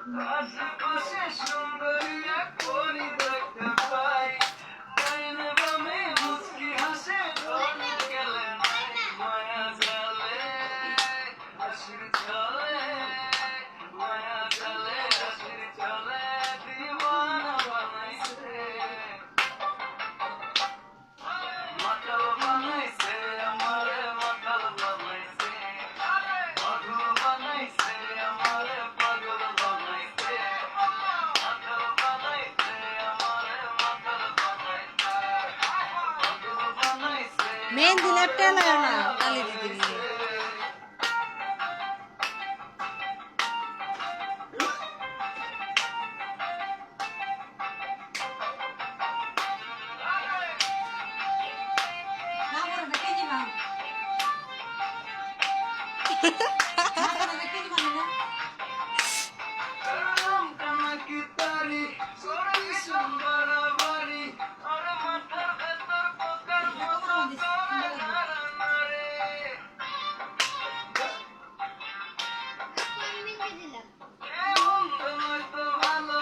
আশেপাশে সুন্দরী এক পরী দেখতে পাই, ডাইনে বামে মুচকি হাসে চলে গেলে নাই, মায়া জালে হাসির চলে, মায়া জালে হাসির চলে, দিওয়ানা বানাইছে, মাতাল বানাইছে আমারে, মাতাল বানাইছে, পাগল বানাইছে আমারে, পাগল বানাইছে, মাতাল বানাইছে আমারে, মাতাল বানাইছে, পাগল বানাইছে মেহেন্দি লেপটে লাগাও না কালি দিদি নিয়ে। করলাম কানাকি তারি, সরিষম বাড়াবাড়ি, আর মাথার ভেতর পোকার মতো করে নাড়ানাড়ি। এ মন্দ নয়তো ভালো,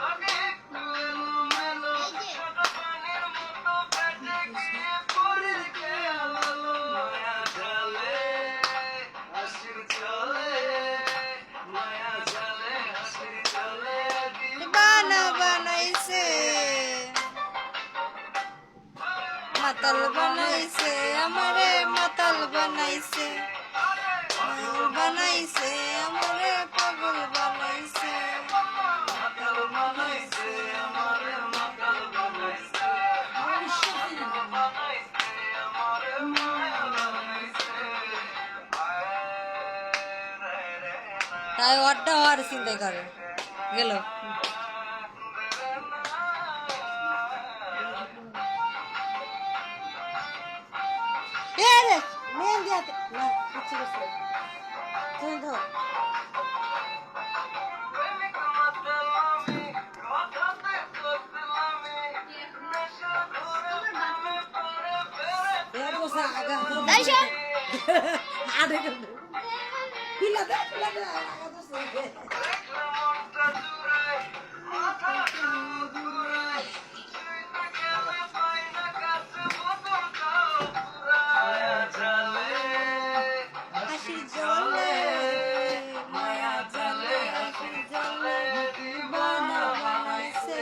আগে একটু এলোমেলো, ছোট পানির মতো পেটে গিয়ে পরীর খেয়াল হলো। মায়া জালে হাসির চলে, মায়া জালে হাসির চলে, বানা বানাইছে মাতাল বানাইছে আমারে, মাতাল বানাইছে, পাগল বানাইছে আমারে, পাগল বানাইছে। মাতাল বানাইছে আমারে, মাতাল বানাইছে, পাগল বানাইছে আমারে, মায়া বানাইছে। তাই ওরটা হওয়ার চিন্তা করে গেল। এ রে মেহেন্দি হাতে না কিছু করছে তুমি ধর। প্রেমিক মাতাল আমি, কথাতে কতলামি, নেশা ধরে প্রেমে পড়ে ফেরে এ বসা আগা দাইশা আরে পিলা দে আগা তো সে দেখলে মনটা জুড়ায়, মাথাটা ঘুরায়, শুইতে গেলে পাই না কাছে, বোতলটাও ফুরায়। মায়া জালে হাসি জ্বলে, মায়া জালে হাসির চলে, দিওয়ানা বানাইছে,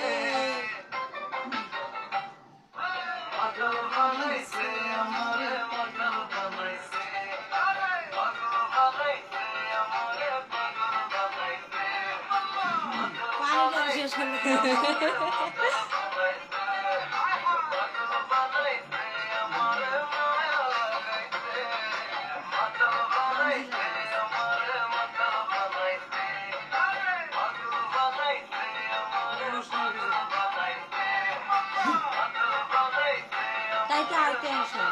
পাগল বানাইছে আমারে, পাগল বানাইছে, পাগল বানাইছে আমারে, পাগল বানাইছে, পানিটা শেষ হলো। তাই তো আর টেনশন